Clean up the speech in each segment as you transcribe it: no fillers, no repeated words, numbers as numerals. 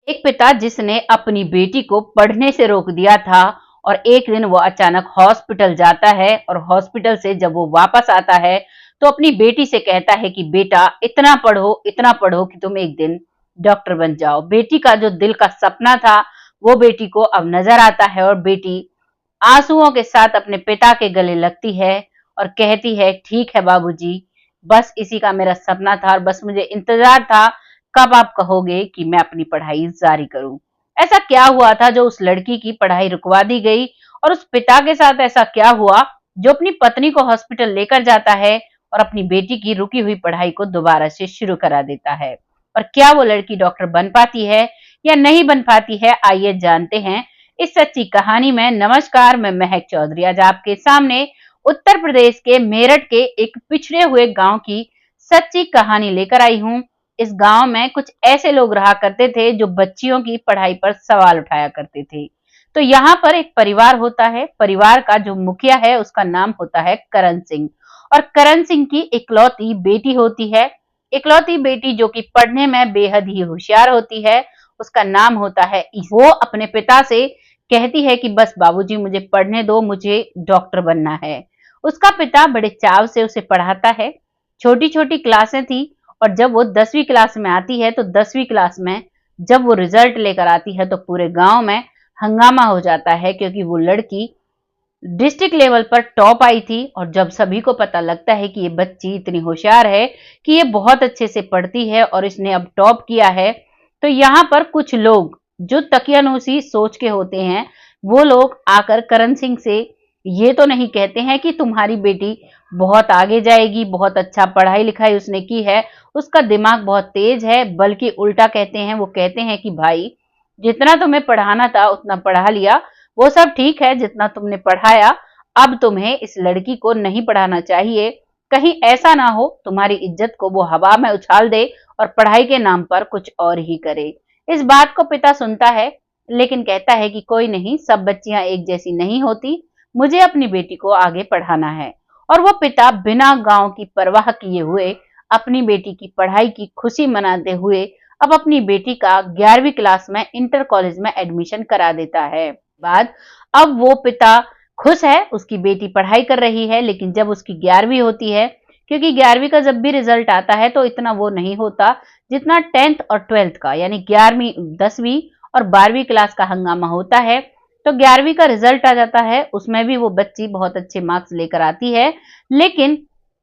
एक पिता जिसने अपनी बेटी को पढ़ने से रोक दिया था और एक दिन वो अचानक हॉस्पिटल जाता है और हॉस्पिटल से जब वो वापस आता है तो अपनी बेटी से कहता है कि बेटा इतना पढ़ो कि तुम एक दिन डॉक्टर बन जाओ। बेटी का जो दिल का सपना था वो बेटी को अब नजर आता है और बेटी आंसुओं के साथ अपने पिता के गले लगती है और कहती है, ठीक है बाबूजी, बस इसी का मेरा सपना था और बस मुझे इंतजार था कब आप कहोगे कि मैं अपनी पढ़ाई जारी करूं। ऐसा क्या हुआ था जो उस लड़की की पढ़ाई रुकवा दी गई और उस पिता के साथ ऐसा क्या हुआ जो अपनी पत्नी को हॉस्पिटल लेकर जाता है और अपनी बेटी की रुकी हुई पढ़ाई को दोबारा से शुरू करा देता है। और क्या वो लड़की डॉक्टर बन पाती है या नहीं बन पाती है, आइए जानते हैं इस सच्ची कहानी में। नमस्कार, मैं महक चौधरी आज आपके सामने उत्तर प्रदेश के मेरठ के एक पिछड़े हुए गांव की सच्ची कहानी लेकर आई हूं। इस गांव में कुछ ऐसे लोग रहा करते थे जो बच्चियों की पढ़ाई पर सवाल उठाया करते थे। तो यहाँ पर एक परिवार होता है, परिवार का जो मुखिया है उसका नाम होता है करण सिंह और करण सिंह की इकलौती बेटी होती है। इकलौती बेटी जो कि पढ़ने में बेहद ही होशियार होती है, उसका नाम होता है वो अपने पिता से कहती है कि बस बाबूजी मुझे पढ़ने दो, मुझे डॉक्टर बनना है। उसका पिता बड़े चाव से उसे पढ़ाता है। छोटी छोटी क्लासें थी और जब वो 10वीं क्लास में आती है तो 10वीं क्लास में जब वो रिजल्ट लेकर आती है तो पूरे गांव में हंगामा हो जाता है क्योंकि वो लड़की डिस्ट्रिक्ट लेवल पर टॉप आई थी। और जब सभी को पता लगता है कि ये बच्ची इतनी होशियार है कि ये बहुत अच्छे से पढ़ती है और इसने अब टॉप किया है, तो यहाँ पर कुछ लोग जो तकियानुसी सोच के होते हैं वो लोग आकर करण सिंह से ये तो नहीं कहते हैं कि तुम्हारी बेटी बहुत आगे जाएगी, बहुत अच्छा पढ़ाई लिखाई उसने की है, उसका दिमाग बहुत तेज है, बल्कि उल्टा कहते हैं। वो कहते हैं कि भाई जितना तुम्हें पढ़ाना था उतना पढ़ा लिया, वो सब ठीक है जितना तुमने पढ़ाया, अब तुम्हें इस लड़की को नहीं पढ़ाना चाहिए। कहीं ऐसा ना हो तुम्हारी इज्जत को वो हवा में उछाल दे और पढ़ाई के नाम पर कुछ और ही करे। इस बात को पिता सुनता है लेकिन कहता है कि कोई नहीं, सब बच्चियां एक जैसी नहीं होती, मुझे अपनी बेटी को आगे पढ़ाना है। और वो पिता बिना गांव की परवाह किए हुए अपनी बेटी की पढ़ाई की खुशी मनाते हुए अब अपनी बेटी का 11वीं क्लास में इंटर कॉलेज में एडमिशन करा देता है। बाद अब वो पिता खुश है, उसकी बेटी पढ़ाई कर रही है, लेकिन जब उसकी 11वीं होती है, क्योंकि 11वीं का जब भी रिजल्ट आता है तो इतना वो नहीं होता जितना 10th और 12th का, यानी 11वीं 10वीं और 12वीं क्लास का हंगामा होता है। तो 11वीं का रिजल्ट आ जाता है, उसमें भी वो बच्ची बहुत अच्छे मार्क्स लेकर आती है, लेकिन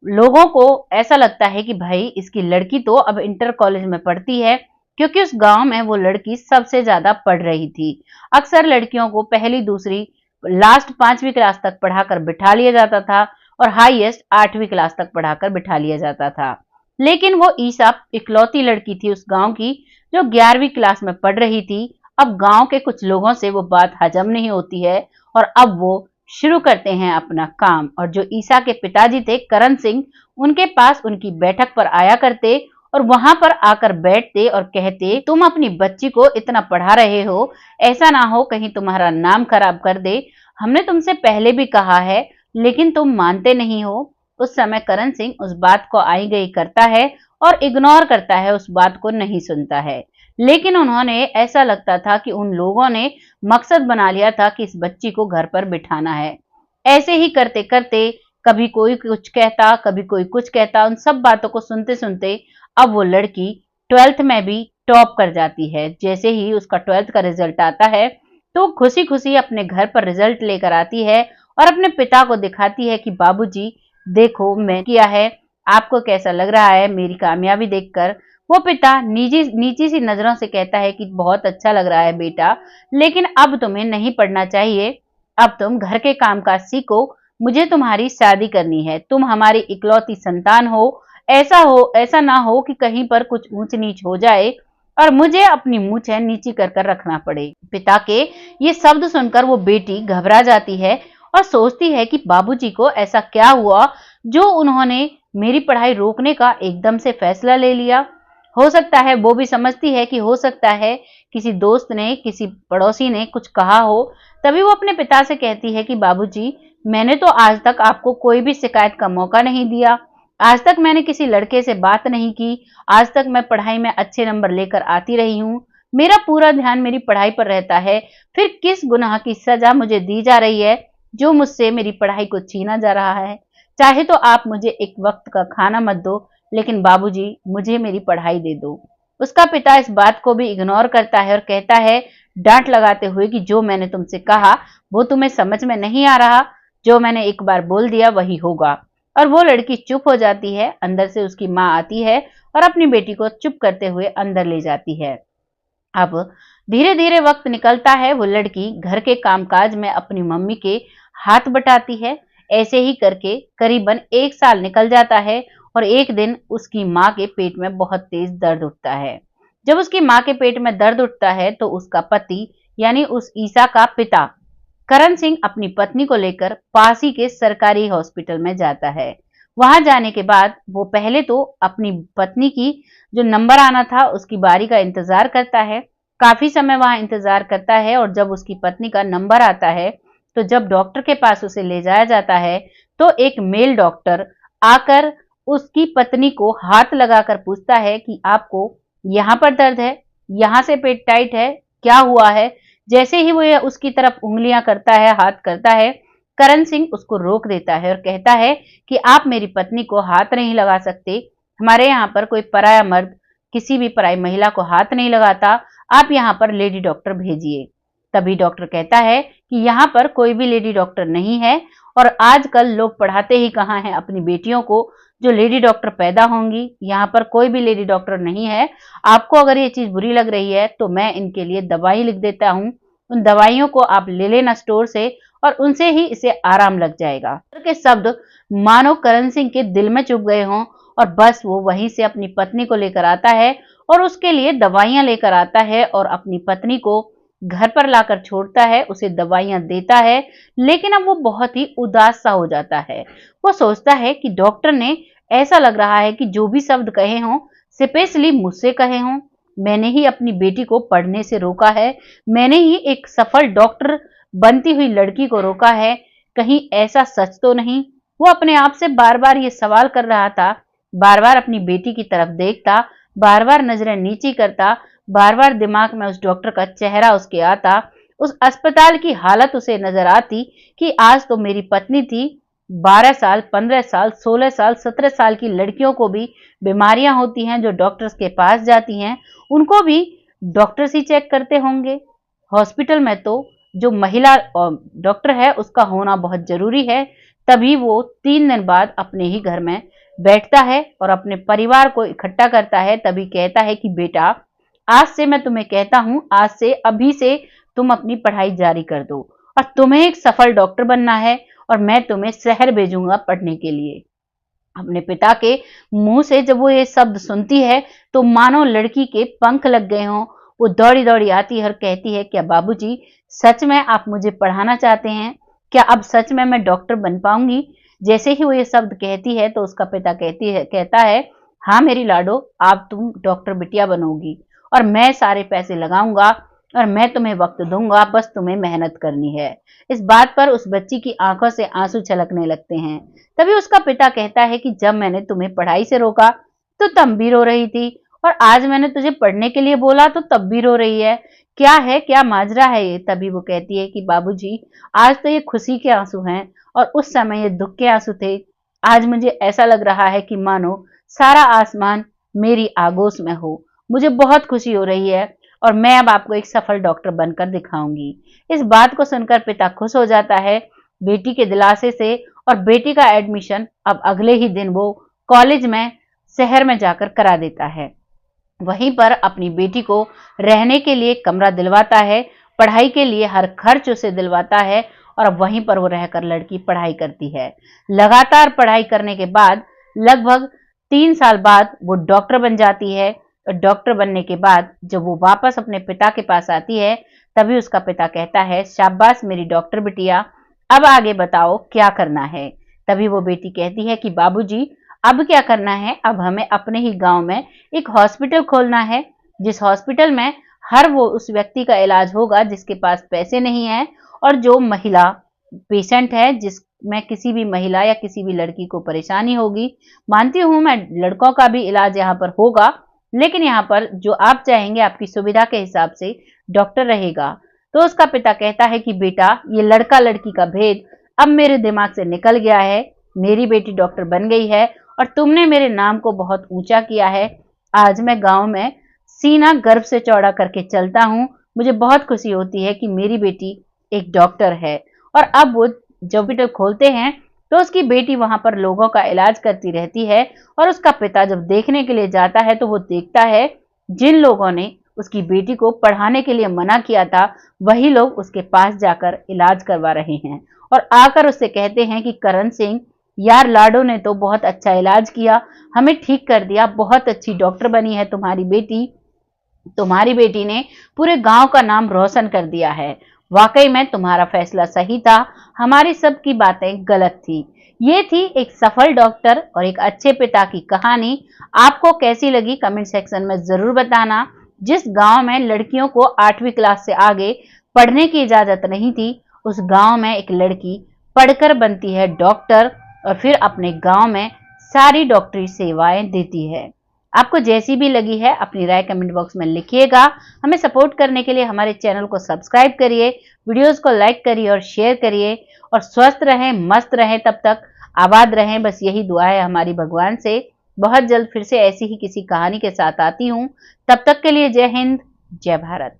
लोगों को ऐसा लगता है कि भाई इसकी लड़की तो अब इंटर कॉलेज में पढ़ती है, क्योंकि उस गांव में वो लड़की सबसे ज्यादा पढ़ रही थी। अक्सर लड़कियों को पहली दूसरी लास्ट 5वीं क्लास तक पढ़ाकर बिठा लिया जाता था और हाईएस्ट 8वीं क्लास तक पढ़ाकर बिठा लिया जाता था। लेकिन वो ईसा इकलौती लड़की थी उस गांव की जो 11वीं क्लास में पढ़ रही थी। अब गांव के कुछ लोगों से वो बात हजम नहीं होती है और अब वो शुरू करते हैं अपना काम। और जो ईसा के पिताजी थे करण सिंह, उनके पास उनकी बैठक पर आया करते और वहां पर आकर बैठते और कहते, तुम अपनी बच्ची को इतना पढ़ा रहे हो, ऐसा ना हो कहीं तुम्हारा नाम खराब कर दे, हमने तुमसे पहले भी कहा है लेकिन तुम मानते नहीं हो। उस समय करण सिंह उस बात को आई गई करता है और इग्नोर करता है, उस बात को नहीं सुनता है। लेकिन उन्होंने ऐसा लगता था कि उन लोगों ने मकसद बना लिया था कि इस बच्ची को घर पर बिठाना है। ऐसे ही करते करते कभी कोई कुछ कहता, कभी कोई कुछ कहता, उन सब बातों को सुनते सुनते अब वो लड़की 12th में भी टॉप कर जाती है। जैसे ही उसका 12th का रिजल्ट आता है तो खुशी खुशी अपने घर पर रिजल्ट लेकर आती है और अपने पिता को दिखाती है कि बाबूजी देखो मैं किया है, आपको कैसा लग रहा है मेरी कामयाबी देखकर। वो पिता नीची नीची सी नजरों से कहता है कि बहुत अच्छा लग रहा है बेटा, लेकिन अब तुम्हें नहीं पढ़ना चाहिए, अब तुम घर के कामकाज सीखो, मुझे तुम्हारी शादी करनी है, तुम हमारी इकलौती संतान हो, ऐसा ना हो कि कहीं पर कुछ ऊंच नीच हो जाए और मुझे अपनी मूंछें नीची कर कर रखना पड़े। पिता के ये शब्द सुनकर वो बेटी घबरा जाती है और सोचती है कि बाबूजी को ऐसा क्या हुआ जो उन्होंने मेरी पढ़ाई रोकने का एकदम से फैसला ले लिया। हो सकता है वो भी समझती है कि हो सकता है किसी दोस्त ने, किसी पड़ोसी ने कुछ कहा हो। तभी वो अपने पिता से कहती है कि बाबूजी मैंने तो आज तक आपको कोई भी शिकायत का मौका नहीं दिया, आज तक मैंने किसी लड़के से बात नहीं की, आज तक मैं पढ़ाई में अच्छे नंबर लेकर आती रही हूँ, मेरा पूरा ध्यान मेरी पढ़ाई पर रहता है। फिर किस गुनाह की सजा मुझे दी जा रही है जो मुझसे मेरी पढ़ाई को छीना जा रहा है? चाहे तो आप मुझे एक वक्त का खाना मत दो, लेकिन बाबूजी मुझे मेरी पढ़ाई दे दो। उसका पिता इस बात को भी इग्नोर करता है और कहता है डांट लगाते हुए कि जो मैंने तुमसे कहा वो तुम्हें समझ में नहीं आ रहा, जो मैंने एक बार बोल दिया वही होगा। और वो लड़की चुप हो जाती है। अंदर से उसकी माँ आती है और अपनी बेटी को चुप करते हुए अंदर ले जाती है। अब धीरे धीरे वक्त निकलता है। वो लड़की घर के कामकाज में अपनी मम्मी के हाथ बटाती है। ऐसे ही करके करीबन 1 साल निकल जाता है और एक दिन उसकी माँ के पेट में बहुत तेज दर्द उठता है। जब उसकी माँ के पेट में दर्द उठता है तो उसका पति यानी उस ईसा का पिता करण सिंह अपनी पत्नी को लेकर पास ही के सरकारी हॉस्पिटल में जाता है। वहां जाने के बाद वो पहले तो अपनी पत्नी की जो नंबर आना था उसकी बारी का इंतजार करता है। काफी समय वहां इंतजार करता है और जब उसकी पत्नी का नंबर आता है तो जब डॉक्टर के पास उसे ले जाया जाता है तो एक मेल डॉक्टर आकर उसकी पत्नी को हाथ लगाकर पूछता है कि आपको यहाँ पर दर्द है, यहाँ से पेट टाइट है, क्या हुआ है? जैसे ही वो उसकी तरफ उंगलियां करता है, हाथ करता है, करण सिंह उसको रोक देता है और कहता है कि आप मेरी पत्नी को हाथ नहीं लगा सकते। हमारे यहाँ पर कोई पराया मर्द किसी भी पराई महिला को हाथ नहीं लगाता। आप यहाँ पर लेडी डॉक्टर भेजिए। तभी डॉक्टर कहता है कि यहाँ पर कोई भी लेडी डॉक्टर नहीं है और आजकल लोग पढ़ाते ही कहाँ हैं अपनी बेटियों को जो लेडी डॉक्टर पैदा होंगी। यहाँ पर कोई भी लेडी डॉक्टर नहीं है। आपको अगर ये चीज बुरी लग रही है तो मैं इनके लिए दवाई लिख देता हूँ। उन दवाइयों को आप ले लेना स्टोर से और उनसे ही इसे आराम लग जाएगा। के शब्द मानो करण सिंह के दिल में चुभ गए हों और बस वो वहीं से अपनी पत्नी को लेकर आता है और उसके लिए दवाइयां लेकर आता है और अपनी पत्नी को घर पर लाकर छोड़ता है, उसे दवाइयां देता है। लेकिन अब वो बहुत ही उदास सा हो जाता है। वो सोचता है कि डॉक्टर ने ऐसा लग रहा है कि जो भी शब्द कहे हों स्पेशली मुझसे कहे हों। मैंने ही अपनी बेटी को पढ़ने से रोका है, मैंने ही एक सफल डॉक्टर बनती हुई लड़की को रोका है। कहीं ऐसा सच तो नहीं? वो अपने आप से बार बार ये सवाल कर रहा था, बार बार अपनी बेटी की तरफ देखता, बार बार नजरें नीची करता, बार बार दिमाग में उस डॉक्टर का चेहरा उसके आता, उस अस्पताल की हालत उसे नजर आती कि आज तो मेरी पत्नी थी। 12 साल, 15 साल, 16 साल, 17 साल की लड़कियों को भी बीमारियां होती हैं जो डॉक्टर्स के पास जाती हैं, उनको भी डॉक्टर्स ही चेक करते होंगे। हॉस्पिटल में तो जो महिला डॉक्टर है उसका होना बहुत जरूरी है। तभी वो 3 दिन बाद अपने ही घर में बैठता है और अपने परिवार को इकट्ठा करता है। तभी कहता है कि बेटा आज से मैं तुम्हें कहता हूं, आज से अभी से तुम अपनी पढ़ाई जारी कर दो और तुम्हें एक सफल डॉक्टर बनना है और मैं तुम्हें शहर भेजूंगा पढ़ने के लिए। अपने पिता के मुंह से जब वो ये शब्द सुनती है तो मानो लड़की के पंख लग गए हों। वो दौड़ी दौड़ी आती है और कहती है क्या बाबूजी सच में आप मुझे पढ़ाना चाहते हैं? क्या अब सच में मैं डॉक्टर बन पाऊंगी? जैसे ही वो ये शब्द कहती है तो उसका पिता कहता है हाँ मेरी लाडो, आप तुम डॉक्टर बिटिया बनोगी और मैं सारे पैसे लगाऊंगा और मैं तुम्हें वक्त दूंगा, बस तुम्हें मेहनत करनी है। इस बात पर उस बच्ची की आंखों से आंसू छलकने लगते हैं। तभी उसका पिता कहता है कि जब मैंने तुम्हें पढ़ाई से रोका तो तब भी रो रही थी और आज मैंने तुझे पढ़ने के लिए बोला तो तब भी रो रही है। क्या है, क्या माजरा है ये? तभी वो कहती है कि बाबूजी आज तो ये खुशी के आंसू हैं और उस समय ये दुख के आंसू थे। आज मुझे ऐसा लग रहा है कि मानो सारा आसमान मेरी आगोश में हो। मुझे बहुत खुशी हो रही है और मैं अब आपको एक सफल डॉक्टर बनकर दिखाऊंगी। इस बात को सुनकर पिता खुश हो जाता है बेटी के दिलासे से और बेटी का एडमिशन अब अगले ही दिन वो कॉलेज में शहर में जाकर करा देता है। वहीं पर अपनी बेटी को रहने के लिए कमरा दिलवाता है, पढ़ाई के लिए हर खर्च उसे दिलवाता है और अब वहीं पर वो रहकर लड़की पढ़ाई करती है। लगातार पढ़ाई करने के बाद लगभग 3 साल बाद वो डॉक्टर बन जाती है और डॉक्टर बनने के बाद जब वो वापस अपने पिता के पास आती है तभी उसका पिता कहता है शाबाश मेरी डॉक्टर बिटिया, अब आगे बताओ क्या करना है। तभी वो बेटी कहती है कि बाबूजी अब क्या करना है, अब हमें अपने ही गांव में एक हॉस्पिटल खोलना है जिस हॉस्पिटल में हर वो उस व्यक्ति का इलाज होगा जिसके पास पैसे नहीं है और जो महिला पेशेंट है जिसमें किसी भी महिला या किसी भी लड़की को परेशानी होगी। मानती हूं मैं लड़कों का भी इलाज यहाँ पर होगा लेकिन यहाँ पर जो आप चाहेंगे आपकी सुविधा के हिसाब से डॉक्टर रहेगा। तो उसका पिता कहता है कि बेटा, ये लड़का लड़की का भेद अब मेरे दिमाग से निकल गया है। मेरी बेटी डॉक्टर बन गई है और तुमने मेरे नाम को बहुत ऊंचा किया है। आज मैं गांव में सीना गर्व से चौड़ा करके चलता हूँ। मुझे बहुत खुशी होती है कि मेरी बेटी एक डॉक्टर है। और अब वो जब हॉस्पिटल खोलते हैं तो उसकी बेटी वहां पर लोगों का इलाज करती रहती है। और उसका पिता जब देखने के लिए जाता है तो वो देखता है जिन लोगों ने उसकी बेटी को पढ़ाने के लिए मना किया था, वही लोग उसके पास जाकर इलाज करवा रहे हैं और आकर उससे कहते हैं कि करण सिंह, यार लाडो ने तो बहुत अच्छा इलाज किया, हमें ठीक कर दिया, बहुत अच्छी डॉक्टर बनी है तुम्हारी बेटी। तुम्हारी बेटी ने पूरे गांव का नाम रोशन कर दिया है। वाकई में तुम्हारा फैसला सही था, हमारी सबकी बातें गलत थी। ये थी एक सफल डॉक्टर और एक अच्छे पिता की कहानी। आपको कैसी लगी कमेंट सेक्शन में जरूर बताना। जिस गांव में लड़कियों को 8वीं क्लास से आगे पढ़ने की इजाजत नहीं थी, उस गांव में एक लड़की पढ़कर बनती है डॉक्टर और फिर अपने गांव में सारी डॉक्टरी सेवाएं देती है। आपको जैसी भी लगी है अपनी राय कमेंट बॉक्स में लिखिएगा। हमें सपोर्ट करने के लिए हमारे चैनल को सब्सक्राइब करिए, वीडियोस को लाइक करिए और शेयर करिए। और स्वस्थ रहें, मस्त रहें, तब तक आबाद रहें, बस यही दुआ है हमारी भगवान से। बहुत जल्द फिर से ऐसी ही किसी कहानी के साथ आती हूँ। तब तक के लिए जय हिंद, जय भारत।